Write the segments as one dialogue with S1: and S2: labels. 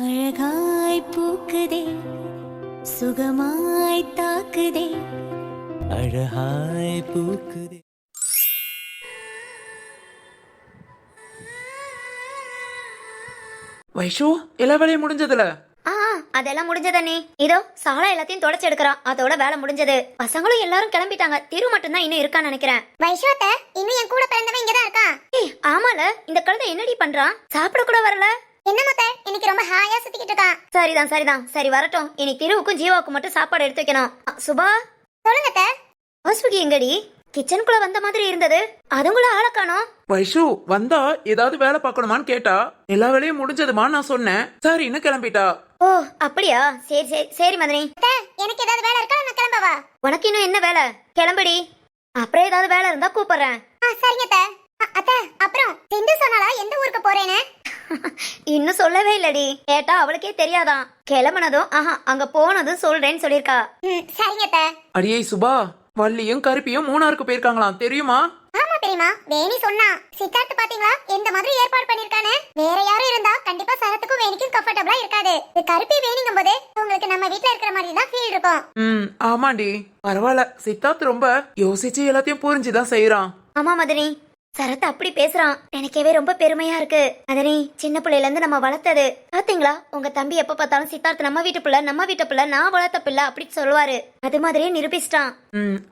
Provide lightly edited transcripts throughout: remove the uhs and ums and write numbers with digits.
S1: அழகாய் பூக்குதே சுகமாய் தாக்குதே அழகாய் பூக்குதே.
S2: வைஷு எல்லா வேலையும் முடிஞ்சதுல?
S3: அதெல்லாம் முடிஞ்சதண்ணே. இதோ சாலா எல்லாத்தையும் தொடச்சு எடுக்கிறான். அதோட வேலை முடிஞ்சது. பசங்களும் எல்லாரும் கிளம்பிட்டாங்க. திரு மட்டும் தான் இன்னும் இருக்கான்னு நினைக்கிறேன்.
S4: வைஷோத்த இன்னும் என் கூட பிறந்தவன் இங்கதான் இருக்கான்.
S3: ஆமால, இந்த குழந்தை என்னடி பண்றான்? சாப்பிட கூட வரல.
S4: என்ன மொத்த இன்னைக்கு ரொம்ப ஹாயா சுத்திக்கிட்டு இருக்கான்.
S3: சரிதான் சரி வரட்டும். இன்னைக்கு திருவுக்கும் ஜீவாவுக்கும் மட்டும் சாப்பாடு எடுத்து வைக்கணும். சுபா
S4: சொல்லுங்க.
S3: வாசுகி எங்கடி? கிச்சனுக்குள்ள வந்த மாதிரி இருந்தது. அதுங்குள்ள ஆளை காணோம்.
S2: வைஷு வந்தா ஏதாவது வேலை பார்க்கணுமான்னு கேட்டா எல்லா வேலையும் முடிஞ்சதுமா நான் சொன்னேன். சரின்னு கிளம்பிட்டா.
S3: ஓ அப்படியா? சரி சரி சரி மதனி.
S4: எனக்கு ஏதாவது வேலை இருக்கா? நான் கிளம்பவா?
S3: உனக்கு இன்னும் என்ன வேலை? கிளம்படி. அப்புறம் ஏதாவது வேலை இருந்தா கூப்பிடுறேன்.
S4: சரிங்க அத்தை. அப்புறம் சிந்து சொன்னாலா எந்த ஊருக்கு போறேன்னு?
S3: இன்னும் சொல்லவே இல்லடி. கேட்டா அவளுக்கே தெரியாதான். கிளம்புனதும் அங்க போனதும் சொல்றேன்னு சொல்லிருக்கா.
S4: சரிங்க.
S2: அடியே சுபா, வள்ளியும் கருப்பியும் மூணாருக்கு போயிருக்காங்களாம், தெரியுமா?
S4: ஆமா பெரியமா, வேணி சொன்னா. சித்தார்த்து பாத்தீங்களா எந்த மாதிரி ஏற்பாடு பண்ணிருக்கானு? வேற யாரும் இருந்தா கண்டிப்பா சரத்துக்கும் வேணிக்கும் கம்ஃபர்டபிளா இருக்காது. கருப்பி வேணிங்கும் போது உங்களுக்கு நம்ம வீட்ல இருக்கிற மாதிரி தான் ஃபீல் இருக்கும்.
S2: ஆமாண்டி, பரவாயில்ல. சித்தார்த் ரொம்ப யோசிச்சு எல்லாத்தையும் புரிஞ்சுதான் செய்யறான்.
S3: ஆமா மதனி, சரத் அப்படி பேசுறான். எனக்கவே ரொம்ப பெருமையா இருக்கு. மதனி, சின்ன பிள்ளையில இருந்து நம்ம வளர்த்தது பாத்தீங்களா? உங்க தம்பி எப்ப பார்த்தாலும் சித்தார்த் நம்ம வீட்டு பிள்ளை நான் வளர்த்த பிள்ளை அப்படி சொல்லுவாரு. அது மாதிரியே நிரூபிச்சிட்டான்.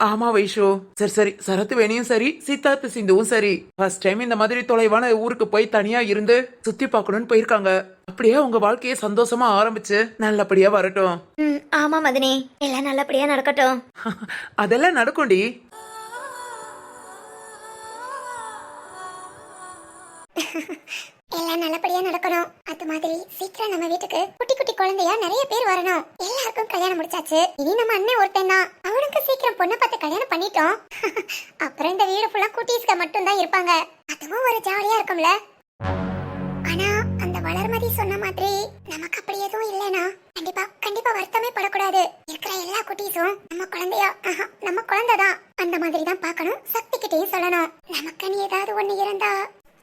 S2: ஆமா வைஷு. சரி சரத்து வேணியும் சரி, சித்தார்த் சிந்துவும் சரி, ஃபர்ஸ்ட் டைம் இந்த மாதிரி தொலைவான ஊருக்கு போய் தனியா இருந்து சுத்தி பார்க்கணும்னு போயிருக்காங்க. அப்படியே உங்க வாழ்க்கைய சந்தோஷமா ஆரம்பிச்சு நல்லபடியா வரட்டும்.
S3: ஆமா மதனி, எல்லாம் நல்லபடியா நடக்கட்டும்.
S2: அதெல்லாம் நடக்கும்டி.
S4: எல்லாம் நல்லபடியா நடக்கணும். அது மாதிரி சீக்கிரம் நம்ம வீட்டுக்கு குட்டி குட்டி குழந்தையா நிறைய பேர் வரணும். எல்லாருக்கும் கல்யாணம் முடிச்சாச்சு. இனி நம்ம அண்ணன் ஒருத்தன் தான். அவனுக்கு சீக்கிரம் பொண்ணை பார்த்து கல்யாணம் பண்ணிட்டோம். அப்புறம் இந்த வீடு ஃபுல்லா குட்டீஸ்க மட்டும் தான் இருப்பாங்க. அதுவும் ஒரு ஜாலியா இருக்கும்ல. ஆனா அந்த வளர்மதி சொன்ன மாதிரி நமக்கு அப்படி எதுவும் இல்லைனா கண்டிப்பா வருத்தமே படக்கூடாது. இருக்கிற எல்லா குட்டீஸும் நம்ம குழந்தையா நம்ம குழந்தைதான். அந்த மாதிரி தான் பார்க்கணும். சக்தி கிட்டையும் சொல்லணும். நமக்குன்னு ஏதாவது ஒண்ணு இருந்தா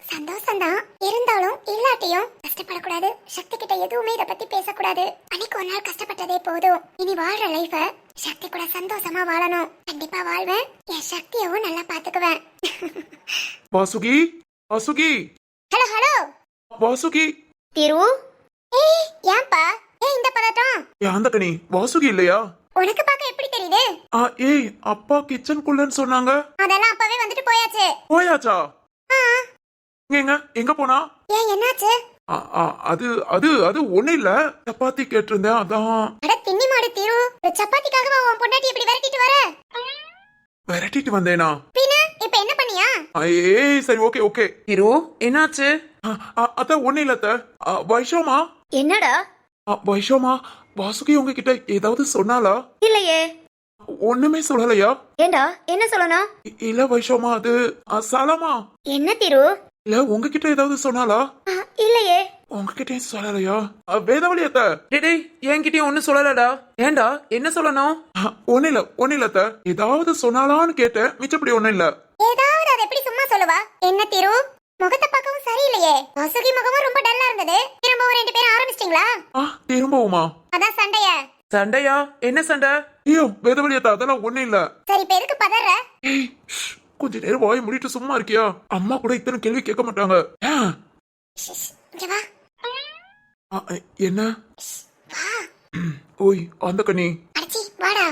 S4: சந்தோஷம்தான். இருந்தாலும் இல்லாட்டியும் கஷ்டப்படக்கூடாது. சக்தி கிட்ட எதுவுமே இத பத்தி பேசக்கூடாது. அன்னைக்கு ஒரு நாள் கஷ்டப்பட்டதே போதும். இனி வாழ்ற லைஃப சக்தி கூட சந்தோஷமா வாழணும். கண்டிப்பா வாழ்வேன். என் சக்தியவும் நல்லா பாத்துக்குவேன்.
S2: வாசுகி, வாசுகி,
S4: ஹலோ
S2: வாசுகி.
S3: திரு,
S4: ஏன்பா இந்த பதட்டம்?
S2: யாந்தகனி, வாசுகி இல்லையா?
S4: உனக்கு பார்க்க எப்படி தெரியுது?
S2: ஏய், அப்பா கிச்சனுக்குள்ளன்னு சொன்னாங்க.
S4: அதெல்லாம் அப்பவே வந்துட்டு போயாச்சு.
S2: போயாச்சா? எங்க போனா?
S4: ஏன் என்னாச்சு?
S2: அது அது அது ஒண்ணு இல்ல. சப்பாத்தி கேட்டிருந்தேன், அதான்.
S4: அட தின்னி மாடு திரு, சப்பாத்திக்காக உன் பொண்டாட்டி இப்படி விரட்டிட்டு வர?
S2: விரட்டிட்டு வந்தேனா?
S4: பின்ன இப்ப என்ன பண்ணியா?
S2: ஏய் சரி, ஓகே. இரு, என்னாச்சு? அத ஒண்ணு இல்ல. வைஷோமா?
S3: என்னடா?
S2: வைஷோமா, வாசுகி உங்ககிட்ட ஏதாவது சொன்னாலா?
S3: இல்லையே.
S2: ஒண்ணுமே சொல்லலையா?
S3: ஏண்டா, என்ன சொல்லணும்?
S2: இல்ல வைஷோமா, அது சாலாமா.
S3: என்ன திரு?
S2: இல்ல உங்ககிட்ட ஏதாவது சொன்னாலா?
S3: இல்லையே.
S2: உங்ககிட்ட சொல்லலையா? வேதவழி அத்த. டேய், என்கிட்டயும் ஒண்ணு சொல்லலடா. ஏண்டா, என்ன சொல்லணும்? ஒண்ணு இல்ல அத்த. ஏதாவது சொன்னாலான்னு கேட்டேன், மிச்சப்படி ஒண்ணு இல்ல.
S4: ஏதாவது அது எப்படி சும்மா சொல்லுவா? என்ன திரு, முகத்தை பார்க்கவும் சரியில்லையே. வாசுகி முகமும் ரொம்ப டல்லா இருந்தது. திரும்பவும் ரெண்டு பேரும் ஆரம்பிச்சிட்டீங்களா?
S2: திரும்பவுமா?
S4: அதான்
S2: சண்டையா? என்ன சண்டை? ஐயோ வேதவழி அத்த, அதெல்லாம் ஒண்ணு இல்ல.
S4: சரி, இப்ப எதுக்கு பதற?
S2: ஏய், கொஞ்ச நேரம் வாய் முடிட்டு சும்மா இருக்கியா? அம்மா கூட இத்தனை கேள்வி கேட்க மாட்டாங்க. என்ன? ஓய் அந்த கண்ணி,
S4: வாடா.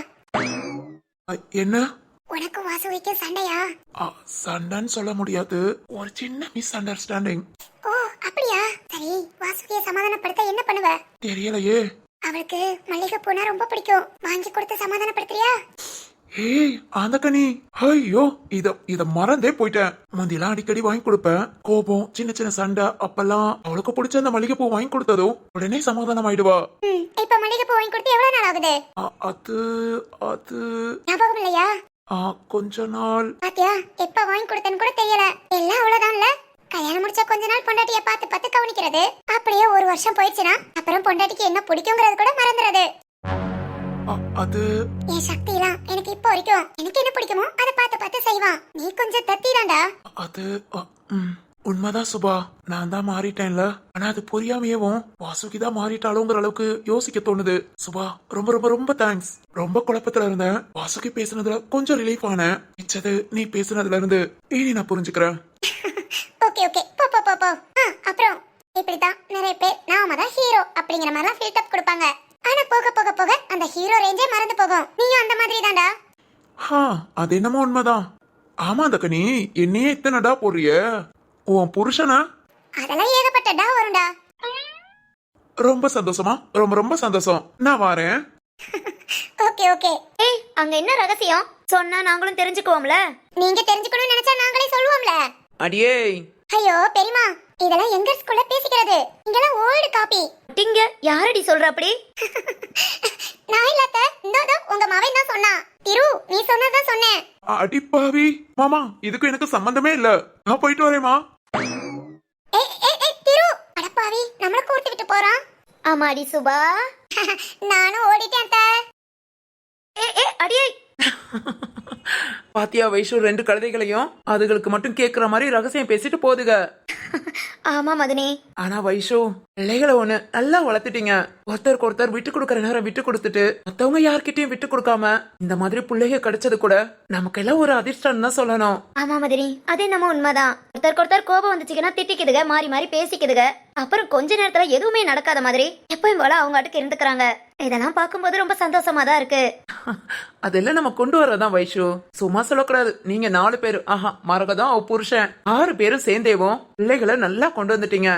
S2: என்ன?
S4: உனக்கு வாசுகிக்கு சண்டையா?
S2: சண்டைன்னு சொல்ல முடியாது, ஒரு சின்ன மிஸ் அண்டர்ஸ்டாண்டிங்.
S4: ஓ அப்படியா? சரி, வாசுகியை சமாதானப்படுத்த என்ன பண்ணுவ?
S2: தெரியலையே.
S4: அவளுக்கு மல்லிகை பூனா ரொம்ப பிடிக்கும். வாங்கி கொடுத்து சமாதானப்படுத்துறியா?
S2: ஏய் அந்த கனி, ஐயோ இத மறந்தே போயிட்டேன். முந்திலாம் அடிக்கடி வாங்கி கொடுப்பேன். கோபம், சின்ன சண்டை, அப்பெல்லாம் அவளுக்கு பிடிச்ச அந்த மல்லிகை பூ வாங்கி கொடுத்ததும் உடனே சமாதானம் ஆயிடுவா.
S4: இப்ப மல்லிகை பூ வாங்கி கொடுத்து எவ்வளவு நாள் ஆகுது?
S2: அது
S4: ஞாபகம் இல்லையா?
S2: கொஞ்ச நாள்.
S4: பாத்தியா, எப்ப வாங்கி கொடுத்தேன்னு கூட தெரியல. எல்லாம் அவ்வளவுதான்ல. கல்யாணம் முடிச்ச கொஞ்ச நாள் பொண்டாட்டிய பார்த்து கவனிக்கிறது. அப்படியே ஒரு வருஷம் போயிடுச்சுன்னா அப்புறம் பொண்டாட்டிக்கு என்ன பிடிக்குங்கிறது கூட மறந்துறது.
S2: அது
S4: என் சக்திலாம் எனக்கு இப்போ வரைக்கும் எனக்கு என்ன பிடிக்குமோ அதை பார்த்து செய்வான். நீ கொஞ்சம் தத்திதான்டா.
S2: அது உண்மைதான் சுபா, நான் தான் மாறிட்டேன்ல. ஆனா அது புரியாமையவும் வாசுகி தான் மாறிட்டாளோங்கிற அளவுக்கு யோசிக்க தோணுது. சுபா, ரொம்ப ரொம்ப ரொம்ப தேங்க்ஸ். ரொம்ப குழப்பத்துல இருந்தேன். வாசுகி பேசுனதுல கொஞ்சம் ரிலீஃப் ஆனேன். மிச்சது நீ பேசுனதுல இருந்து இனி நான் புரிஞ்சுக்கிறேன்.
S4: ஓகே ஓகே போ போ போ போ. அப்புறம் இப்படிதான் நிறைய பேர் நாம தான் ஹீரோ அப்படிங்கிற மாதிரிலாம் ஃபீல் அப் கொடுப்பாங்க. ஆனா போக போக போக அந்த ஹீரோ ரேஞ்சே மறந்து போகும். நீயும் அந்த மாதிரி தான்டா.
S2: அது என்னமோ உண்மைதான். ஆமா அந்த கனி, என்னையே இத்தனைடா போடுறிய? உன் புருஷனா?
S4: அதெல்லாம் ஏகப்பட்ட டா வரும்டா.
S2: ரொம்ப சந்தோஷமா, ரொம்ப ரொம்ப சந்தோஷம். நான் வாரேன்.
S4: Okay okay.
S3: ஏய், அங்க என்ன ரகசியம் சொன்னா நாங்களும் தெரிஞ்சுக்குவோம்ல.
S4: நீங்க தெரிஞ்சுக்கணும்னு நினைச்சா நாங்களே சொல்லுவோம்ல.
S2: அடியே,
S4: ஐயோ பெரியமா, இதெல்லாம் எங்க ஸ்கூல்ல பேசிக்கிறது. இங்கெல்லாம் ஓல்டு காப்பி.
S3: டிங்க யாரடி சொல்ற அப்படி?
S4: நான் இல்லாத இந்தோ உங்க மவன் தான் சொன்னா. திரு, நீ சொன்னதான் சொன்னேன்.
S2: அடிப்பாவி மாமா, இதுக்கு எனக்கு சம்பந்தமே இல்ல. நான் போயிட்டு வரேமா.
S4: ஏய் திரு, அடப்பாவி, நம்மள கூட்டி விட்டு போறான்.
S3: ஆமாடி சுபா.
S4: நானும் ஓடிட்டேன் அத்தை.
S3: அடியே.
S2: பாத்தியா வைஷு, 2 கழுதைகளையும் அதுகளுக்கு மட்டும் கேக்குற மாதிரி ரகசியம் பேசிட்டு போதுக.
S3: ஆமா மதனி.
S2: ஆனா வைஷு, பிள்ளைகளை ஒண்ணு நல்லா வளர்த்துட்டீங்க. ஒருத்தருக்கு ஒருத்தர் விட்டு கொடுக்கற நேரம் விட்டு கொடுத்துட்டு மத்தவங்க யார்கிட்டயும் விட்டு கொடுக்காம இந்த மாதிரி பிள்ளைங்க கிடைச்சது கூட நமக்கெல்லாம் ஒரு அதிர்ஷ்டம் தான் சொல்லணும்.
S3: ஆமா மதனி, அதே நம்ம உண்மைதான். ஒருத்தருக்கு ஒருத்தர் கோபம் வந்துச்சுன்னா திட்டிக்குதுக, மாறி மாறி பேசிக்குதுக. அப்புறம் கொஞ்ச நேரத்துல எதுவுமே நடக்காத மாதிரி எப்பயும் போல அவங்க ஆட்டுக்கு இருந்துக்கிறாங்க. இதெல்லாம் பார்க்கும்போது ரொம்ப சந்தோஷமா தான் இருக்கு.
S2: அதெல்லாம் நம்ம கொண்டு வரதான் வைஷு, சும்மா சொல்லக்கூடாது. நீங்க 4 பேரு, மரகதான் அவ புருஷன், 6 பேரும் சேர்ந்தேவும் பிள்ளைகளை நல்லா கொண்டு வந்துட்டீங்க.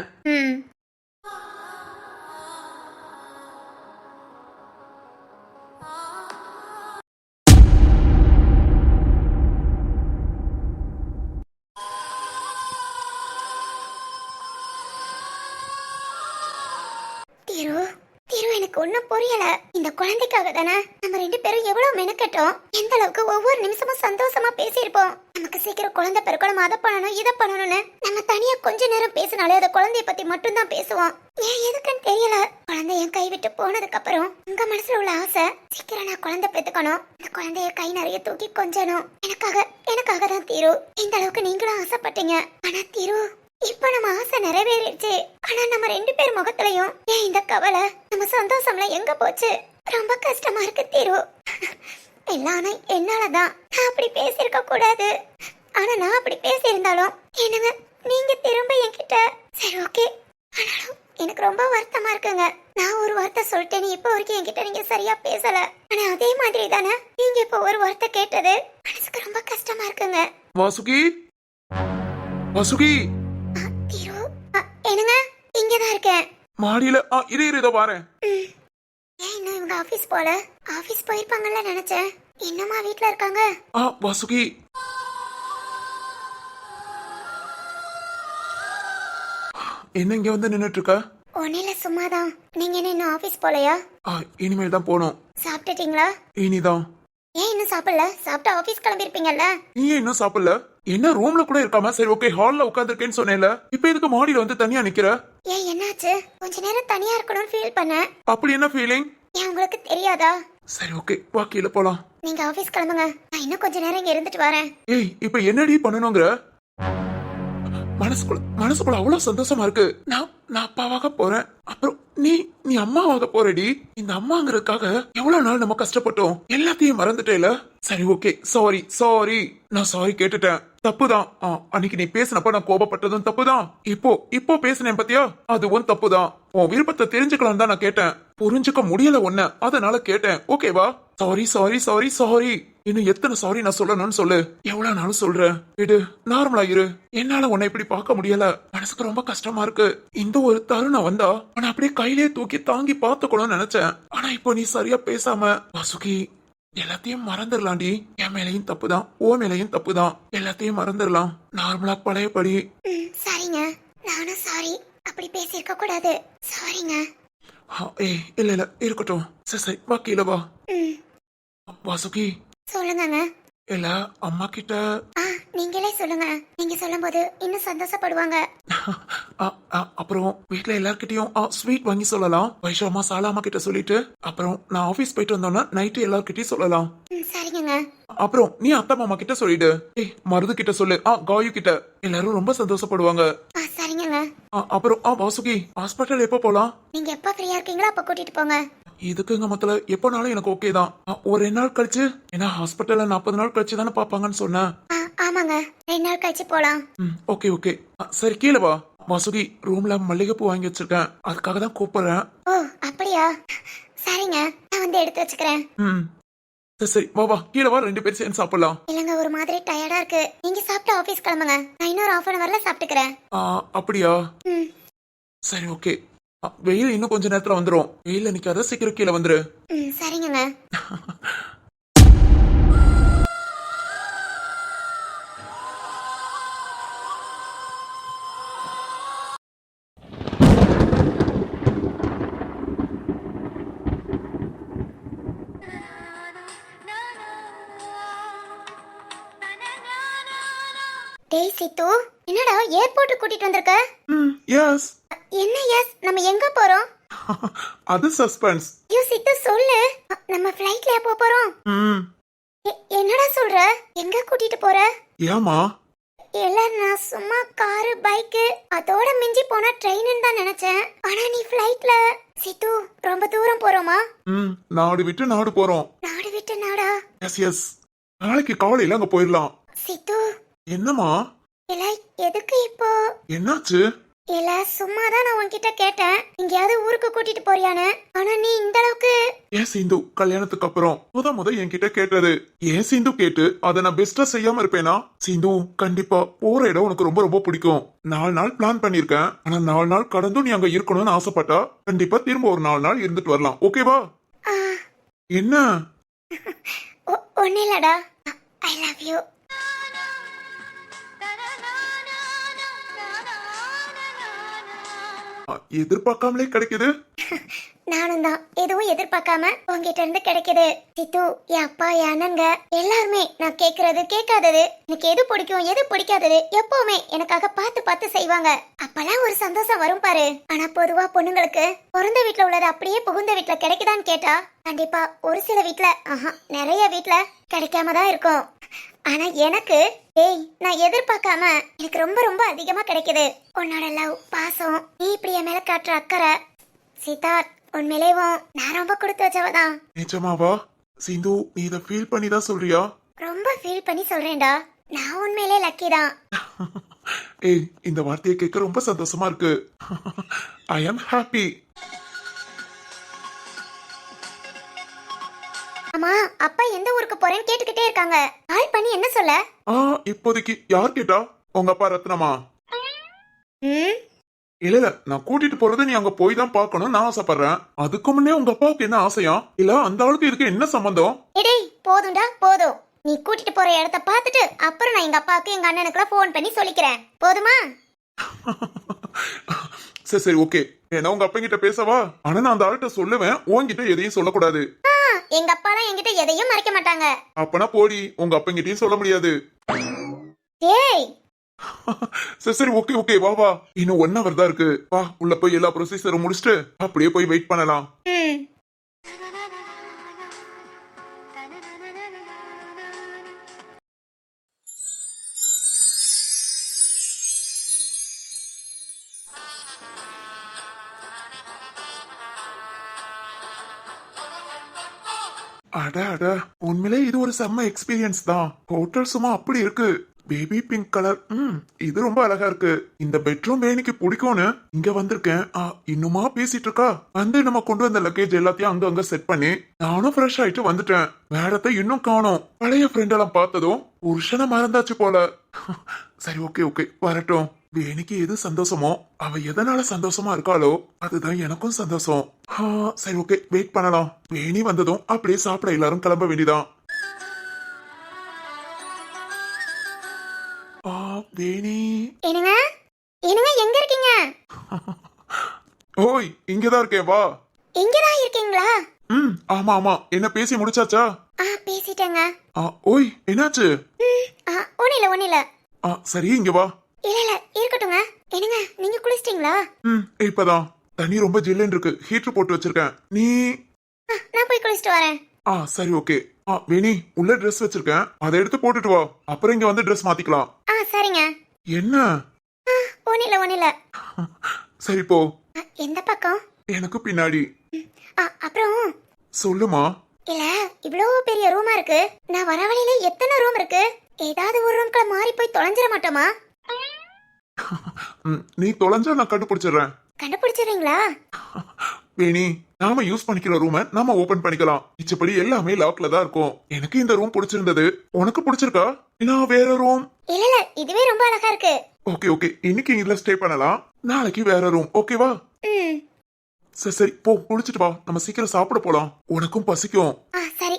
S4: திரு, திரு, எனக்கு ஒண்ணும் புரியல. இந்த குழந்தைக்காக தானே நம்ம 2 பேரும் எவ்வளவு மெனக்கட்டோம். எந்த அளவுக்கு ஒவ்வொரு நிமிஷமும் சந்தோஷமா பேசியிருப்போம். நமக்கு சீக்கிரம் குழந்தை பிறக்கணும், அதை பண்ணணும், இதை பண்ணணும்னு நம்ம தனியா கொஞ்ச நேரம் பேசினாலே அந்த குழந்தைய பத்தி மட்டும் தான் பேசுவோம். ஏன் எதுக்குன்னு தெரியல. குழந்தை என் கை விட்டு போனதுக்கு அப்புறம் உங்க மனசுல உள்ள ஆசை சீக்கிரம் நான் குழந்தை பெத்துக்கணும், இந்த குழந்தைய கை நிறைய தூக்கி கொஞ்சணும். எனக்காக தான் திரு இந்த அளவுக்கு நீங்களும் ஆசைப்பட்டீங்க. ஆனா திரு, இப்ப நம்ம ஆசை நிறைவேறிடுச்சு. ஆனா நம்ம 2 பேர் முகத்திலையும் ஏன் இந்த கவலை, நம்ம சந்தோஷம்ல எங்க போச்சு? ரொம்ப கஷ்டமா இருக்கு திரு. எல்லாம் என்னாலதான். நான் அப்படி பேசியிருக்க கூடாது. ஆனா நான் அப்படி பேசியிருந்தாலும் என்னங்க நீங்க திரும்ப என்கிட்ட சரி ஓகே. ஆனாலும் எனக்கு ரொம்ப வருத்தமா இருக்குங்க. நான் ஒரு வார்த்தை சொல்லிட்டேன், இப்ப வரைக்கும் என்கிட்ட நீங்க சரியா பேசல. ஆனா அதே மாதிரி தானே நீங்க இப்ப ஒரு வார்த்தை கேட்டது மனசுக்கு ரொம்ப கஷ்டமா இருக்குங்க.
S2: வாசுகி, வாசுகி.
S4: திரு, என்னங்க? இங்கதான் இருக்கேன்
S2: மாடியில. இதை வாரேன்.
S4: ஏன் இன்னும் இவங்க ஆபீஸ் போல? ஆபீஸ் போயிருப்பாங்கல்ல நினைச்சேன். இன்னுமா வீட்ல இருக்காங்க?
S2: வாசுகி, என்ன இங்க வந்து நின்னுட்டு இருக்க?
S4: ஒன்னில சும்மாதான். நீங்க என்ன இன்னும் ஆபீஸ் போலையா?
S2: இனிமேல் தான் போகணும்.
S4: சாப்பிட்டுட்டீங்களா?
S2: இனிதான்.
S4: ஏன் இன்னும் சாப்பிடல? சாப்பிட்டு ஆபீஸ் கிளம்பிருப்பீங்கல்ல?
S2: நீ இன்னும் சாப்பிடல? என்ன ரூம்ல கூட இருக்காம சரி ஓகே ஹால்ல உட்கார்ந்திருக்கேன்னு சொன்னேன்ல, இப்ப எதுக்கு மாடியில வந்து தனியா நிக்கிற?
S4: ஏன் என்னாச்சு? கொஞ்ச நேரம் தனியா இருக்கணும்னு ஃபீல் பண்ணேன்.
S2: அப்படி என்ன ஃபீலிங்?
S4: ஏன் உங்களுக்கு தெரியாதா?
S2: சரி ஓகே, வா கீழே போலாம்.
S4: நீங்க ஆபீஸ் கிளம்புங்க, நான் இன்னும் கொஞ்ச நேரம் இங்க இருந்துட்டு வரேன்.
S2: ஏய், இப்ப என்னடி பண்ணணுங்கிற? மனசுக்குள்ள அவ்வளவு சந்தோஷமா இருக்கு. நான் அப்பாவாக போறேன், அப்புறம் நீ அம்மாவாக போறடி. இந்த அம்மாங்கிறதுக்காக எவ்வளவு நாள் நம்ம கஷ்டப்பட்டோம், எல்லாத்தையும் மறந்துட்டேல. சரி ஓகே, சாரி. நான் சாரி கேட்டுட்டேன், தப்புதான். அன்னைக்கு நீ பேசினப்ப நான் கோபப்பட்டதும் தப்புதான். இப்போ பேசினேன் பத்தியா, அதுவும் தப்புதான். உன் விருப்பத்தை தெரிஞ்சுக்கலாம் தான் நான் கேட்டேன். புரிஞ்சுக்க முடியல ஒன்ன, அதனால கேட்டேன். ஓகேவா? சாரி. இன்னும் எத்தனை சாரி நான் சொல்லணும்னு சொல்லு. எவ்வளவு நாளும் சொல்றேன். விடு, நார்மலா இரு. என்னால உன்னை இப்படி பார்க்க முடியல, மனசுக்கு ரொம்ப கஷ்டமா இருக்கு. இந்த ஒரு தருணம் வந்தா உன்னை அப்படியே கையிலே தூக்கி தாங்கி பார்த்துக்கணும்னு நினைச்சேன். ஆனா இப்போ நீ சரியா பேசாம வாசுகி எல்லாத்தையும் மறந்துடலாண்டி. என் மேலையும் தப்புதான், ஓ மேலையும் தப்புதான். எல்லாத்தையும் மறந்துடலாம், நார்மலா பழையபடி.
S4: சரிங்க, நானும் சாரி. அப்படி பேசியிருக்க கூடாது. சாரிங்க.
S2: ஏய் இல்ல இருக்கட்டும். சரி வா கீழே வா. வாசுகி
S4: சொல்லுங்க.
S2: இல்ல அம்மா கிட்ட
S4: நீங்களே சொல்லுங்க. நீங்க சொல்லும்போது இன்னும் சந்தோஷப்படுவாங்க.
S2: அப்புறம் வீட்ல எல்லார்கிட்டயும் ஸ்வீட் வாங்கி சொல்லலாம். வைஷாமா சாலாமா கிட்ட சொல்லிட்டு அப்புறம் நான் ஆபீஸ் போயிட்டு வந்தோன்னா நைட்டு எல்லார்கிட்டயும் சொல்லலாம்.
S4: சரிங்க.
S2: அப்புறம் நீ அத்தை மாமா கிட்ட சொல்லிடு. மருது கிட்ட சொல்லு. காயு கிட்ட. எல்லாரும் ரொம்ப சந்தோஷப்படுவாங்க.
S4: சரிங்க.
S2: அப்புறம் வாசுகி ஹாஸ்பிட்டல் எப்போ போலாம்?
S4: நீங்க எப்ப ஃப்ரீயா இருக்கீங்களோ அப்ப கூட்டிட்டு போங்க.
S2: இதுக்குங்க மொத்தல எப்போனாலும் எனக்கு ஓகே தான். ஒரு 2 நாள் கழிச்சு, ஏன்னா ஹாஸ்பிட்டல்ல 40 நாள் கழிச்சு தானே பாப்பாங்கன்னு சொன்னேன்.
S4: ஆமாங்க, 2 நாள் கழிச்சு போலாம்.
S2: Okay okay. சரி கீழே வா. வாசுகி ரூம்ல மல்லிகைப்பூ வாங்கி வச்சிருக்கேன், அதுக்காக தான் கூப்பிடுறேன்.
S4: ஓ அப்படியா? சரிங்க, நான் வந்து எடுத்து வச்சுக்கிறேன்.
S2: சரி வா வா கீழே வா, 2 பேரும் சேர்ந்து சாப்பிடலாம்.
S4: இல்லங்க, ஒரு மாதிரி டயர்டா இருக்கு. நீங்க சாப்பிட்டு ஆபீஸ் கிளம்புங்க, நான் இன்னொரு 1/2 hourல சாப்பிட்டுக்கிறேன்.
S2: அப்படியா?
S4: ம்.
S2: சரி ஓகே. வெயில் இன்னும் கொஞ்ச நேரத்துல வந்துரும். வெயில நிக்காத, சீக்கிரம் கீழே வந்துரு.
S4: சரிங்க. டேய் சித்து, என்னடா ஏர்போர்ட் கூட்டிட்டு வந்திருக்க?
S2: எஸ்.
S4: என்ன எஸ்? நம்ம எங்க போறோம்?
S2: அது சஸ்பென்ஸ்.
S4: யூ சித்து சொல்லு. நம்ம ஃளைட்ல எப்போ போறோம்? என்னடா சொல்ற? எங்க கூட்டிட்டு போற?
S2: ஏமா?
S4: இல்ல, நான் சும்மா காரு பைக் அதோட மிஞ்சி போனா ட்ரெயின்னு தான் நினைச்சேன். ஆனா நீ ஃளைட்ல. சித்து, ரொம்ப தூரம் போறோமா?
S2: நாடு விட்டு நாடு போறோம்.
S4: நாடு விட்டு நாடா?
S2: Yes yes. நாளைக்கு காலையில அங்க போயிடலாம்.
S4: சித்து.
S2: என்னமா?
S4: இல்ல, எதுக்கு இப்போ?
S2: என்னாச்சு?
S4: இல்ல, சும்மா தான் நான் உன்கிட்ட கேட்டேன், எங்கேயாவது ஊருக்கு கூட்டிட்டு போறியான்னு. ஆனா நீ இந்த அளவுக்கு.
S2: ஏன் சிந்து கல்யாணத்துக்கு அப்புறம் முத என்கிட்ட கேட்டது. ஏன் சிந்து கேட்டு அதை நான் பெஸ்டா செய்யாம இருப்பேனா? சிந்து கண்டிப்பா போற இடம் உனக்கு ரொம்ப ரொம்ப பிடிக்கும். 4 நாள் பிளான் பண்ணிருக்கேன். ஆனா 4 நாள் கடந்தும் நீ அங்க இருக்கணும்னு ஆசைப்பட்டா கண்டிப்பா திரும்ப ஒரு 4 நாள் இருந்துட்டு வரலாம். ஓகேவா? என்ன?
S4: ஒன்னும் இல்லடா. I love you.
S2: எதிர்பார்க்காமலே கிடைக்குது.
S4: நானும் தான் எதுவும் எதிர்பார்க்காம உங்ககிட்ட இருந்து கிடைக்குது. சித்து, என் அப்பா, என் அண்ணங்க எல்லாருமே நான் கேக்குறது கேட்காதது, எனக்கு எது பிடிக்கும் எது பிடிக்காதது எப்பவுமே எனக்காக பார்த்து பார்த்து செய்வாங்க. அப்பெல்லாம் ஒரு சந்தோஷம் வரும் பாரு. ஆனா பொதுவா பொண்ணுங்களுக்கு பிறந்த வீட்டுல உள்ளது அப்படியே புகுந்த வீட்டுல கிடைக்குதான்னு கேட்டா கண்டிப்பா ஒரு சில வீட்டுல, நிறைய வீட்டுல கிடைக்காம தான் இருக்கும். ஆனா எனக்கு நான் எதிர்பார்க்காம எனக்கு ரொம்ப ரொம்ப அதிகமா கிடைக்குது. உன்னோட லவ், பாசம், நீ இப்படி என் மேல காட்டுற அக்கறை. சித்தார்த், உண்மையிலேவும் நான் ரொம்ப கொடுத்து வச்சவதான்.
S2: நிஜமாவா? சிந்து நீ இத ஃபீல் பண்ணி தான் சொல்றியா?
S4: ரொம்ப ஃபீல் பண்ணி சொல்றேன்டா. நான் உண்மையிலே லக்கி தான்.
S2: இந்த வார்த்தையை கேட்க ரொம்ப சந்தோஷமா இருக்கு. ஐ அம் ஹாப்பி.
S4: அம்மா, அப்பா எந்த ஊருக்கு போறேன்னு கேட்டுக்கிட்டே இருக்காங்க. கால் பண்ணி என்ன சொல்ல?
S2: இப்போதைக்கு யார் கேட்டா? உங்க அப்பா ரத்னமா? இல்ல நான் கூட்டிட்டு போறது நீ அங்க போய் தான் பாக்கணும் நான் ஆசைப்படுறேன். அதுக்கு முன்னே உங்க அப்பாவுக்கு என்ன ஆசையா? இல்ல அந்த ஆளுக்கு இதுக்கு என்ன சம்பந்தம்?
S4: டேய் போதும்டா போதும். நீ கூட்டிட்டு போற இடத்த பார்த்துட்டு அப்புறம் நான் எங்க அப்பாவுக்கு எங்க அண்ணனுக்குலாம் ஃபோன் பண்ணி சொல்லிக்கிறேன். போதுமா?
S2: சரி ஓகே. ஏன்னா உங்க அப்பா கிட்ட பேசவா? ஆனா நான் அந்த ஆள்கிட்ட சொல்லுவேன், உன்கிட்ட எதையும் சொல்லக்கூடாது.
S4: எங்க அப்பா தான் என்கிட்ட எதையும் மறைக்க மாட்டாங்க.
S2: அப்பனா போடி, உங்க அப்பா கிட்டயும் சொல்ல முடியாது.
S4: டேய்
S2: சரி ஓகே வா வா. இன்னும் 1 hour தான் இருக்கு. வா உள்ள போய் எல்லா ப்ரொசீஜரும் முடிச்சிட்டு அப்படியே போய் வெயிட் பண்ணலாம். அட உண்மையிலே இது ஒரு செம்ம எக்ஸ்பீரியன்ஸ் தான். ஹோட்டல் சும்மா அப்படி இருக்கு. Baby pink colour. இது ரொம்ப அழகா இருக்கு. இந்த பெட்ரூம் வேணிக்கு பிடிக்கும்னு இங்க வந்திருக்கேன். இன்னுமா பேசிட்டு இருக்கா? வந்து நம்ம கொண்டு வந்த லக்கேஜ் எல்லாத்தையும் அங்க செட் பண்ணி நானும் ஃப்ரெஷ் ஆயிட்டு வந்துட்டேன். மேடத்தை இன்னும் காணோம். பழைய ஃப்ரெண்ட் எல்லாம் பார்த்ததும் புருஷனை மறந்தாச்சு போல. சரி ஓகே வரட்டும். வேணிக்கு எது சந்தோஷமோ, அவ எதனால சந்தோஷமா இருக்காளோ அதுதான் எனக்கும் சந்தோஷம். சரி ஓகே வெயிட் பண்ணலாம். வேணி வந்ததும் அப்படியே சாப்பிட எல்லாரும் கிளம்ப வேண்டியதான். வேணி.
S4: என்னங்க எங்க இருக்கீங்க?
S2: ஓய் இங்கதான் இருக்கேன் வா.
S4: இங்கதான் இருக்கீங்களா?
S5: ம், ஆமா ஆமா, என்ன பேசி முடிச்சாச்சா?
S4: பேசிட்டேங்க.
S5: ஓய், என்னாச்சு?
S4: ஒண்ணில
S5: சரி, இங்க வா.
S4: இல்ல இருக்கட்டுங்க. என்னங்க நீங்க குளிச்சிட்டீங்களா?
S5: இப்பதான். தண்ணி ரொம்ப ஜில்லுன்னு இருக்கு, ஹீட்டர் போட்டு வச்சிருக்கேன். நீ?
S4: நான் போய் குளிச்சிட்டு வரேன்.
S5: சரி, ஓகே. வேணி, உள்ள Dress வச்சிருக்கேன், அதை எடுத்து போட்டுட்டு வா. அப்புறம் இங்க வந்து Dress மாத்திக்கலாம்.
S4: சரிங்க.
S5: என்ன?
S4: ஒண்ணில
S5: சரி, போ.
S4: எந்த பக்கம்?
S5: எனக்கு பின்னாடி.
S4: அப்புறம்
S5: சொல்லுமா.
S4: இல்ல இவ்ளோ பெரிய ரூமா இருக்கு, நான் வர வழியில எத்தனை ரூம் இருக்கு? ஏதாவது ஒரு ரூம்க்குள்ள மாறி போய் தொலைஞ்சிட மாட்டோமா?
S5: நீ தொலைஞ்சா நான் கண்டுபிடிச்சிடுறேன்.
S4: கண்டுபிடிச்சிடுறீங்களா?
S5: வேணி, நாம யூஸ் பண்ணிக்கிற ரூமை நாம ஓபன் பண்ணிக்கலாம். மிச்சப்படி எல்லாமே லாக்ல தான் இருக்கும். எனக்கு இந்த ரூம் பிடிச்சிருந்தது. உனக்கு பிடிச்சிருக்கா? நான் வேற ரூம்.
S4: இல்ல இதுவே ரொம்ப அழகா இருக்கு.
S5: ஓகே ஓகே, இன்னைக்கு இதுல ஸ்டே பண்ணலாம், நாளைக்கு வேற ரூம். ஓகேவா?
S4: ம்
S5: சரி சரி, போ, குளிச்சிட்டு வா, நம்ம சீக்கிரம் சாப்பிட போலாம். உனக்கும் பசிக்கும்.
S4: சரி.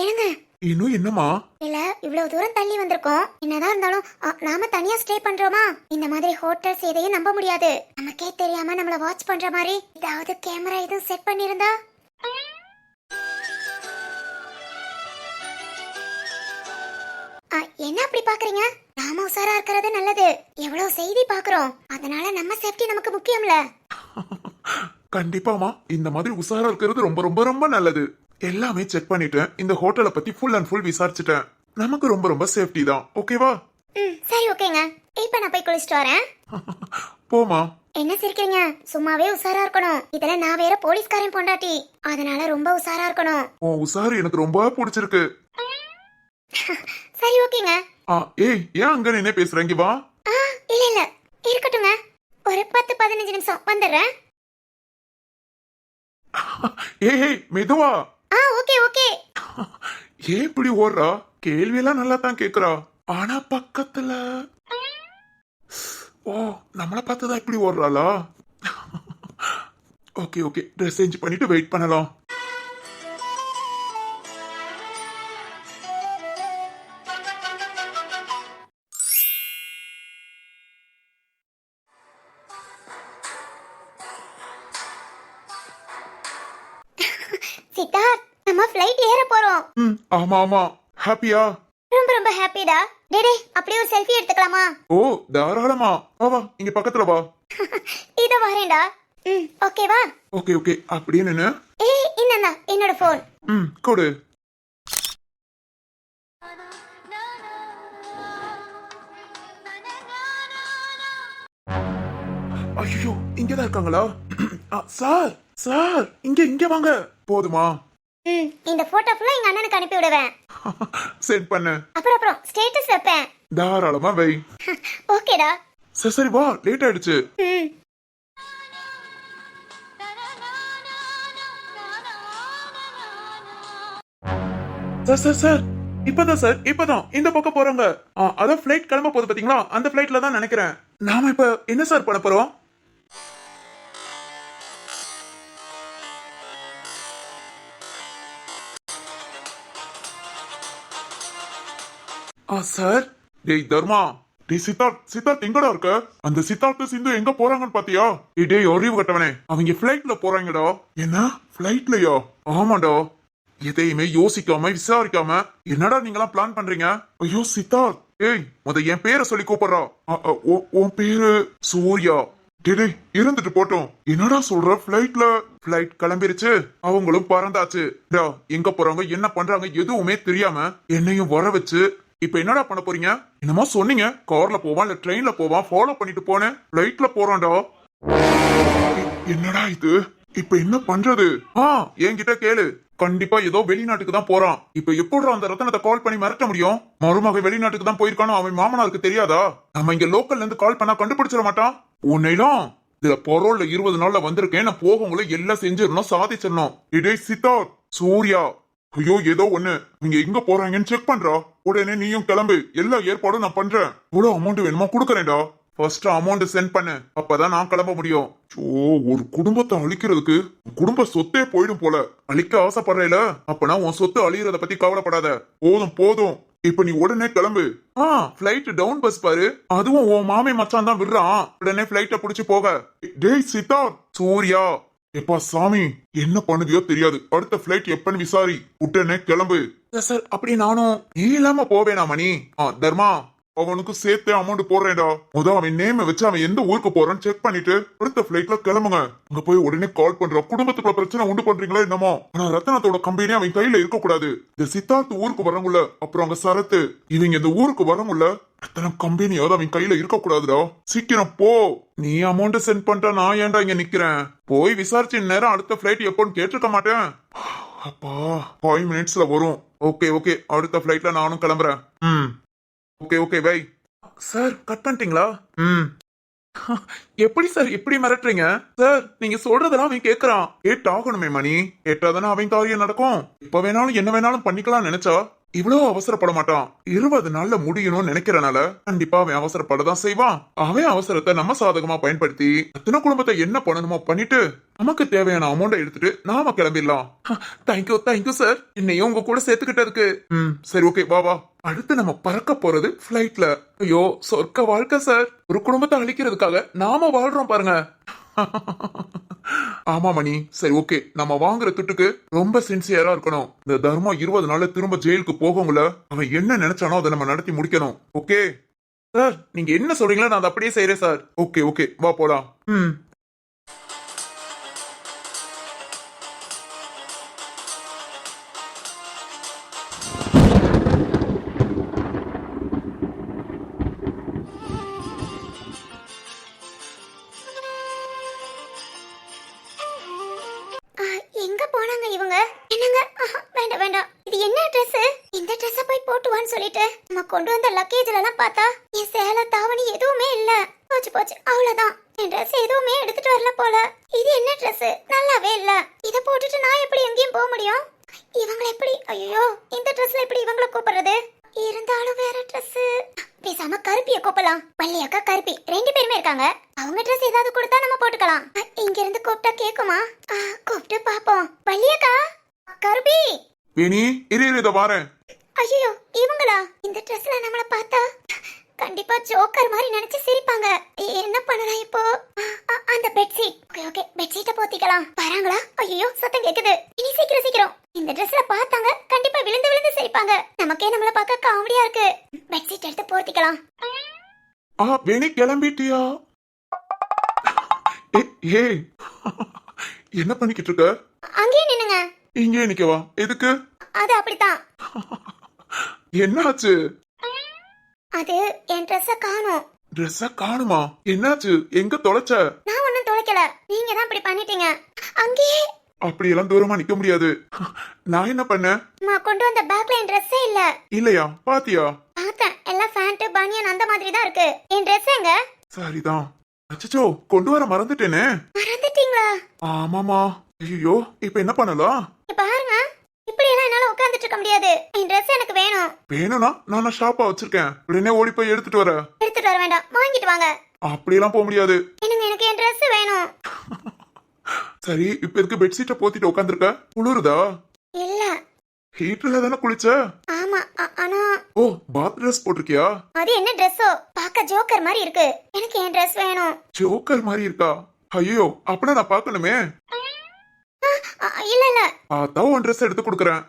S4: என்னங்க?
S5: இன்னும் என்னமா?
S4: இல்ல இவ்வளவு தூரம் தள்ளி வந்திருக்கோம், என்னதான் இருந்தாலும் நாம தனியா ஸ்டே பண்றோமா? இந்த மாதிரி ஹோட்டல்ஸ் எதையும் நம்ப முடியாது. நமக்கே தெரியாம நம்மள வாட்ச் பண்ற மாதிரி ஏதாவது கேமரா எதுவும் செட் பண்ணிருந்தா? என்ன அப்படி பாக்குறீங்க? நாம உசாரா இருக்கிறது நல்லது. எவ்வளவு செய்தி பாக்குறோம், அதனால நம்ம சேஃப்டி நமக்கு முக்கியம்ல.
S5: கண்டிப்பாமா, இந்த மாதிரி உசாரா இருக்கிறது ரொம்ப ரொம்ப ரொம்ப நல்லது. எல்லாமே செக் பண்ணிட்டேன், இந்த ஹோட்டலை பத்தி ஃபுல் அண்ட் ஃபுல் விசாரிச்சுட்டேன். நமக்கு ரொம்ப ரொம்ப சேஃப்டி தான். ஓகேவா?
S4: சரி ஓகேங்க, இப்ப நான் போய் குளிச்சிட்டு வரேன்.
S5: போமா.
S4: என்ன சிரிக்கிறீங்க? சும்மாவே உசாரா இருக்கணும். இதுல நான் வேற போலீஸ்காரன் பொண்டாட்டி, அதனால ரொம்ப உசாரா இருக்கணும்.
S5: உன் உசாரு எனக்கு ரொம்ப பிடிச்சிருக்கு.
S4: சரி ஓகேங்க.
S5: ஏய், ஏன் அங்க நின்னு பேசுற? இங்க வா.
S4: இல்ல இருக்கட்டுங்க, ஒரு 10-15 நிமிஷம் வந்துடுறேன்.
S5: ஏய் மெதுவா.
S4: Okay okay.
S5: ஏன் இப்படி ஓடுறா? கேள்வியெல்லாம் நல்லா தான் கேக்குறா, ஆனா பக்கத்துல நம்மள பார்த்துதான் இப்படி ஓடுறாளா? ஓகே ஓகே, ட்ரெஸ் சேஞ்ச் பண்ணிட்டு வெயிட் பண்ணலாம்.
S4: சித்தார்த், நம்ம ஃளைட் ஏற போறோம்.
S5: ஆமா ஆமா, ஹாப்பியா?
S4: ரொம்ப ரொம்ப ஹாப்பிடா. டேடே, அப்படியே ஒரு செல்ஃபி எடுத்துக்கலாமா?
S5: தாராளமா. வா, இங்க பக்கத்துல வா.
S4: இதோ வரேன்டா. ஓகேவா?
S5: ஓகே ஓகே, அப்படியே நின்னு.
S4: இந்தா என்னோட போன்.
S5: கொடு. ஐயோ, இங்கதான் இருக்காங்களா? சார் சார், இங்க வாங்க. போதுமா?
S4: இந்த போட்டோ ஃபுல்லா எங்க அண்ணனுக்கு அனுப்பி விடுவேன்.
S5: சென்ட் பண்ணு.
S4: அப்புறம் ஸ்டேட்டஸ் வைப்பேன்.
S5: தாராளமா வை.
S4: ஓகேடா.
S5: சரி வா, லேட் ஆயிடுச்சு. சார் இப்பதான் இந்த பக்கம் போறாங்க. அதான் ஃபிளைட் கிளம்ப போகுது பாத்தீங்களா, அந்த ஃபிளைட்ல தான் நினைக்கிறேன். நாம இப்ப என்ன சார் பண்ண போறோம்? சார். டேய் தர்மா, டேய் சித்தார்த் எங்கடா இருக்க? அந்த சித்தார்த் சிந்து எங்க போறாங்கன்னு பாத்தியா? டேய் அறிவு கட்டவனே, அவங்க ஃபிளைட்ல போறாங்கடா. என்ன ஃபிளைட்லயா? ஆமாடா. எதையுமே யோசிக்காம விசாரிக்காம என்னடா நீங்களாம் பிளான் பண்றீங்க? ஐயோ சித்தார்த், ஏய் என் பேரை சொல்லி கூப்பிடுறா. உன் பேரு சூர்யா. டேய் இருந்துட்டு போட்டோம். என்னடா சொல்ற? ஃபிளைட் கிளம்பிருச்சு, அவங்களும் பறந்தாச்சு. எங்க போறாங்க, என்ன பண்றாங்க எதுவுமே தெரியாம என்னையும் வர வச்சு இப்ப என்னடா பண்ண போறீங்க? என்னமோ சொன்னீங்க, கார்ல போவான் இல்ல ட்ரெயின்ல போவான், ஃபாலோ பண்ணிட்டு போனேன். ஃபிளைட்ல போறான்டா. என்னடா இது? இப்ப என்ன பண்றது? என்கிட்ட கேளு. கண்டிப்பா ஏதோ வெளிநாட்டுக்கு தான் போறான். இப்ப எப்படி அந்த ரத்தனத்தை கால் பண்ணி மிரட்ட முடியும்? மருமக வெளிநாட்டுக்கு தான் போயிருக்கானோ அவன் மாமனாருக்கு தெரியாதா? நம்ம இங்க லோக்கல்ல இருந்து கால் பண்ணா கண்டுபிடிச்சிட மாட்டான். உன்னைதான் இதுல பரோல்ல 20 நாள்ல வந்திருக்கேன், நான் போகவங்களும் எல்லாம் செஞ்சிடணும், சாதிச்சிடணும். இடே சித்தார்த், சூர்யா, ஐயோ ஏதோ ஒண்ணு, நீங்க எங்க போறாங்கன்னு செக் பண்றா. உடனே நீயும் கிளம்பு, எல்லா ஏற்பாடும் நான் பண்றேன். எவ்வளவு அமௌண்ட் வேணுமா கொடுக்கறேன்டா. ஃபர்ஸ்ட் அமௌண்ட் சென்ட் பண்ணு, அப்பதான் நான் கிளம்ப முடியும். ஒரு குடும்பத்தை அழிக்கிறதுக்கு குடும்ப சொத்தே போயிடும் போல. அழிக்க ஆசைப்படுறேல, அப்பனா உன் சொத்து அழியறத பத்தி கவலைப்படாத. போதும், இப்ப நீ உடனே கிளம்பு. ஃபிளைட் டவுன் பஸ் பாரு, அதுவும் உன் மாமே மச்சான் தான் விடுறான். உடனே ஃபிளைட்ட புடிச்சு போக. டேய் சித்தார்த், சூர்யா, எப்பா சாமி, என்ன பண்ணுதியோ தெரியாது. அடுத்த பிளைட் எப்பன்னு விசாரி, உடனே கிளம்பு.
S2: சார் அப்படி நானும்
S5: நீ இல்லாம போவேனா மணி? தர்மா, அவனுக்கு சேர்த்தே அமௌண்ட் போடுறேன்டா. அவன் நேம வச்சு அவன் எந்த ஊருக்கு போறான்னு செக் பண்ணிட்டு அடுத்த பிளைட்ல கிளம்புங்க. அங்க போய் உடனே கால் பண்ற. குடும்பத்துக்குள்ள பிரச்சனை உண்டு பண்றீங்களா என்னமோ? ஆனா ரத்தனத்தோட கம்பெனி அவன் கையில இருக்க கூடாது. இந்த சித்தார்த் ஊருக்கு வரமுல்ல, அப்புறம் அங்க சரத்து, இவங்க இந்த ஊருக்கு வரமுல்ல, ரத்தனம் கம்பெனியாவது அவன் கையில இருக்க கூடாதுடா. சீக்கிரம் போ. நீ அமௌண்ட் சென்ட் பண்ணிட்டா நான் ஏன்டா இங்க நிக்கிறேன்? போய் விசாரிச்சு நேரம் அடுத்த பிளைட் எப்போன்னு கேட்டிருக்க மாட்டேன். அப்பா 5 மினிட்ஸ்ல வரும். ஓகே ஓகே, அடுத்த பிளைட்ல நானும் கிளம்புறேன். Okay okay bye.
S2: Sir cut பண்ணிட்டீங்களா?
S5: ம்
S2: எப்படி சார் இப்படி மிரட்டுறீங்க? சார் நீங்க சொல்றதெல்லாம் அவன் கேக்குறான்.
S5: கேட்டாகணுமே மணி, கேட்டாதானே அவன் காரியம் நடக்கும். இப்ப வேணாலும் என்ன வேணாலும் பண்ணிக்கலாம் நினைச்சா இவ்வளவு அவசரப்பட மாட்டான். 20 நாள்ல முடியணும்னு நினைக்கிறனால கண்டிப்பா அவன் அவசரப்படதான் செய்வான். அவன் அவசரத்தை நம்ம சாதகமா பயன்படுத்தி அத்தனை குடும்பத்தை என்ன பண்ணணுமோ பண்ணிட்டு நமக்கு தேவையான அமௌண்ட்டை எடுத்துட்டு நாம கிளம்பிடலாம்.
S2: தேங்க்யூ சார், என்னையும் உங்க கூட சேர்த்துக்கிட்டதுக்கு.
S5: சரி ஓகே, வா வா.
S2: அடுத்து நம்ம பறக்க போறது பிளைட்ல. ஐயோ சொர்க்க வாழ்க்கை சார். ஒரு குடும்பத்தை அழிக்கிறதுக்காக நாம வாழ்றோம் பாருங்க.
S5: ஆமா மணி, சரி ஓகே. நம்ம வாங்குற துட்டுக்கு ரொம்ப சின்சியரா இருக்கணும். இந்த தர்மா 20 நாள்ல திரும்ப ஜெயிலுக்கு போகவும்ல, அவன் என்ன நினைச்சானோ அதை நம்ம நடத்தி முடிக்கணும். ஓகே
S2: சார் நீங்க என்ன சொல்றீங்களோ நான் அதை அப்படியே செய்யறேன் சார்.
S5: ஓகே ஓகே, வா போலாம்.
S4: எங்க போனாங்க இவங்க? என்னங்க? வேண்டாம் வேண்டாம், இது என்ன ட்ரெஸ்? இந்த ட்ரெஸ்ஸ போய் போட்டு வான்னு சொல்லிட்டு நம்ம கொண்டு வந்த லக்கேஜ்ல எல்லாம் பார்த்தா என் சேலை தாவணி எதுவுமே இல்ல. போச்சு போச்சு, அவ்வளவுதான். என் ட்ரெஸ் எதுவுமே எடுத்துட்டு வரல போல. இது என்ன ட்ரெஸ்? நல்லாவே இல்ல. இத போட்டுட்டு நான் எப்படி எங்கேயும் போக முடியும்? இவங்களை எப்படி, ஐயோ இந்த ட்ரெஸ்ல எப்படி இவங்களை கூப்பிடுறது? இருந்தாலும் வேற ட்ரெஸ். பேசாம கருப்பிய கூப்பிடலாம். பள்ளியக்கா கருப்பி 2 பேருமே இருக்காங்க. அவங்க ட்ரெஸ் ஏதாவது கொடுத்தா நம்ம போட்டுக்கலாம். இங்க இருந்து கூப்பிட்டா கேக்குமா? கூப்பிட்டு பாப்போம். பள்ளியக்கா, கருப்பி.
S5: வேணி இரு இத வாரேன்.
S4: ஐயோ இவங்களா? இந்த ட்ரெஸ்ல நம்மள பார்த்தா கண்டிப்பா ஜோக்கர் மாதிரி நினைச்சு சிரிப்பாங்க. என்ன பண்ணலாம் இப்போ? அந்த பெட்ஷீட். ஓகே ஓகே, பெட்ஷீட்டை போத்திக்கலாம். வராங்களா? ஐயோ சத்தம் கேக்குது. இனி சீக்கிரம் சீக்கிரம். இந்த ட்ரெஸ்ல பார்த்தாங்க கண்டிப்பா விழுந்து விழுந்து சிரிப்பாங்க. நமக்கே நம்மள பார்க்க காமெடியா இருக்கு. பெட்ஷீட் எடுத்து போத்திக்கலாம்.
S5: வேணி கிளம்பிட்டியா? ஏய் என்ன பண்ணிக்கிட்டு இருக்க?
S4: அங்கேயே நின்னுங்க.
S5: இங்கே நிக்கவா? எதுக்கு?
S4: அது அப்படித்தான்.
S5: என்னாச்சு?
S4: அது என் ட்ரெஸ்ஸ காணோம்.
S5: ட்ரெஸ்ஸ காணுமா? என்னாச்சு? எங்க தொலைச்ச?
S4: நான் ஒண்ணும் தொலைக்கல, நீங்க தான் இப்படி பண்ணிட்டீங்க. அங்கேயே.
S5: அப்படியெல்லாம் தூரமா நிக்க முடியாது. நான் என்ன பண்ணேன்?
S4: நான் கொண்டு வந்த பேக்ல என் ட்ரெஸ்ஸே இல்ல.
S5: இல்லையா? பாத்தியா?
S4: பார்த்தேன், எல்லாம் ஃபேண்ட் பனியன் அந்த மாதிரி தான் இருக்கு. என் ட்ரெஸ் எங்க?
S5: சரிதான். அச்சச்சோ, கொண்டு வர மறந்துட்டேனே.
S4: மறந்துட்டீங்களா?
S5: ஆமாமா. ஐயோ, இப்ப என்ன பண்ணலாம்?
S4: பாருங்க, இப்படி எல்லாம் என்னால உட்கார்ந்துட்டு இருக்க முடியாது. என் ட்ரெஸ் எனக்கு வேணும்.
S5: வேணும்னா நான் ஷாப்பா வச்சிருக்கேன், உடனே ஓடி போய் எடுத்துட்டு வர.
S4: எடுத்துட்டு வர வேண்டாம், வாங்கிட்டு வாங்க.
S5: அப்படியெல்லாம் போக முடியாது.
S4: எனக்கு என் ட்ரெஸ் வேணும்.
S5: சரி, இப்ப எதுக்கு பெட்ஷீட்டை போத்திட்டு உட்காந்துருக்க? குளிருதா?
S4: இல்ல.
S5: ஹீட்டர்ல தானே குளிச்ச?
S4: ஆமா, ஆனா
S5: ஓ, பாத் ட்ரெஸ் போட்டிருக்கியா?
S4: அது என்ன ட்ரெஸ்ஸோ? பார்க்க ஜோக்கர் மாதிரி இருக்கு. எனக்கு என் ட்ரெஸ் வேணும்.
S5: ஜோக்கர் மாதிரி இருக்கா? ஐயோ, அப்படின்னா நான் பார்க்கணுமே.
S4: இல்ல இல்ல,
S5: அதான் உன் ட்ரெஸ் எடுத்து கொடுக்குறேன்.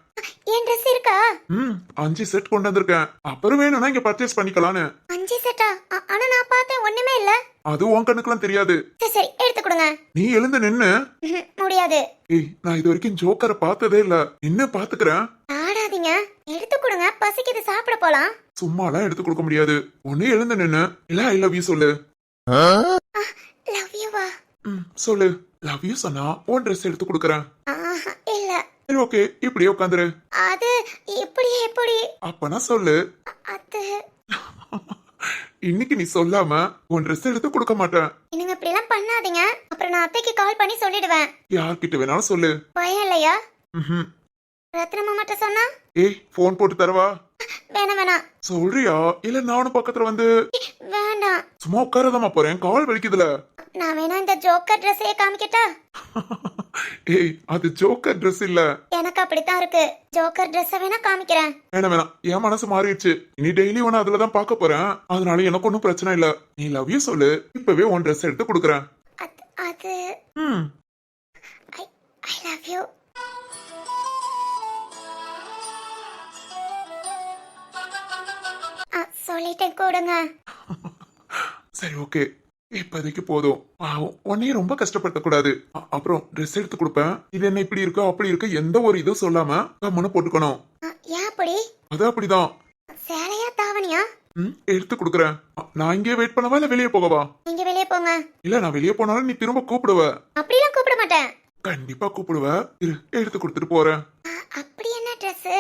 S4: என் ட்ரெஸ் இருக்கா?
S5: 5 செட் கொண்டு வந்திருக்கேன். அப்புறம் வேணும்னா இங்க பர்ச்சேஸ் பண்ணிக்கலான்னு.
S4: 5 செட்டா? ஆனா நான் பார்த்தேன் ஒண்ணுமே இல்ல.
S5: அது உன் கண்ணுக்குலாம் தெரியாது.
S4: சரி சரி, எடுத்து கொடுங்க.
S5: நீ எழுந்து நின்னு.
S4: முடியாது.
S5: ஏய், நான் இது வரைக்கும் ஜோக்கரை பார்த்ததே இல்ல. என்ன பாத்துக்கிறேன்.
S4: ஆடாதீங்க, எடுத்து கொடுங்க. பசிக்குது, சாப்பிட போலாம்.
S5: சும்மாலாம் எடுத்து கொடுக்க முடியாது. ஒண்ணு எழுந்து நின்னு இல்ல ஐ லவ் யூ சொல்லு.
S4: லவ் யூவா?
S5: சொல்லு. லவ் யூ சொன்னா உன் ட்ரெஸ் எடுத்து கொடுக்குறேன்.
S4: இல்ல.
S5: சரி ஓகே, இப்படியே உட்காந்துரு.
S4: அது இப்படியே எப்படி?
S5: அப்பனா சொல்லு.
S4: அது
S5: இன்னைக்கு நீ சொல்லாம உன் ட்ரெஸ் எடுத்து கொடுக்க மாட்டேன்.
S4: நீங்க இப்படி எல்லாம் பண்ணாதீங்க, அப்புறம் நான் அத்தைக்கு கால் பண்ணி சொல்லிடுவேன்.
S5: யார்கிட்ட வேணாலும் சொல்லு.
S4: பயம் இல்லையா?
S5: ம்ஹும்.
S4: ரத்னமா மட்டும் சொன்னா?
S5: ஏய், போன் போட்டு தரவா?
S4: வேணாம் வேணாம்.
S5: சொல்றியா? இல்ல நானும் பக்கத்துல வந்து
S4: வேண்டாம்.
S5: சும்மா உட்காரதாமா போறேன், கால் வலிக்குதுல.
S4: நான் வேணா இந்த ஜோக்கர் ட்ரெஸ்ஸே காமிக்கட்டா?
S5: ஏய், அது ஜோக்கர் ட்ரெஸ் இல்ல.
S4: எனக்கு அப்படித்தான் இருக்கு. ஜோக்கர் ட்ரெஸ்ஸ வேணா காமிக்கிறேன்.
S5: வேணாம் வேணாம், என் மனசு மாறிடுச்சு. இனி டெய்லி உன அதுலதான் பார்க்க போறேன். அதனால எனக்கு ஒன்னும் பிரச்சனை இல்ல. நீ லவ் யூ சொல்லு, இப்பவே உன் ட்ரெஸ் எடுத்து கொடுக்குறேன்.
S4: அது லவ் யூ. சொல்லிட்டேன் கொடுங்க.
S5: சரி ஓகே, இப்போதைக்கு போதும். பாவம், உன்னையே ரொம்ப கஷ்டப்படுத்த கூடாது. அப்புறம் ட்ரெஸ் எடுத்து கொடுப்பேன். இது என்ன இப்படி இருக்கு அப்படி இருக்கு எந்த ஒரு இதுவும் சொல்லாம கம்முன்னு போட்டுக்கணும்.
S4: ஏன் அப்படி?
S5: அது அப்படிதான்.
S4: சேலையா தாவணியா?
S5: எடுத்து கொடுக்குறேன். நான் இங்கே வெயிட் பண்ணவா இல்ல வெளியே போகவா?
S4: நீங்க வெளியே போங்க.
S5: இல்ல நான் வெளியே போனாலும் நீ திரும்ப கூப்பிடுவ.
S4: அப்படிலாம் கூப்பிட மாட்டேன்.
S5: கண்டிப்பா கூப்பிடுவ. இரு, எடுத்து கொடுத்துட்டு போறேன்.
S4: அப்படி என்ன ட்ரெஸ்?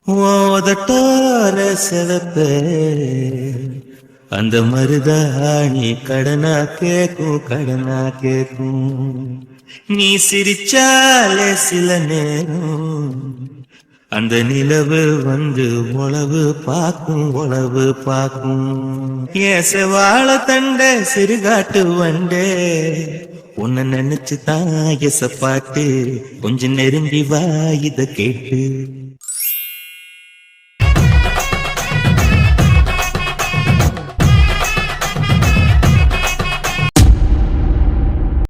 S1: ஓதட்டோர சிவப்பு அந்த மருதாணி கடனா கேக்கும் நீ சிரிச்சாலே சில நேரம் அந்த நிலவு வந்து உளவு பார்க்கும் ஏச வாழ தண்ட சிறுகாட்டு வண்டே உன்னை நினைச்சு தான் எச பாட்டு கொஞ்சம் நெருங்கி வா இத கேட்டு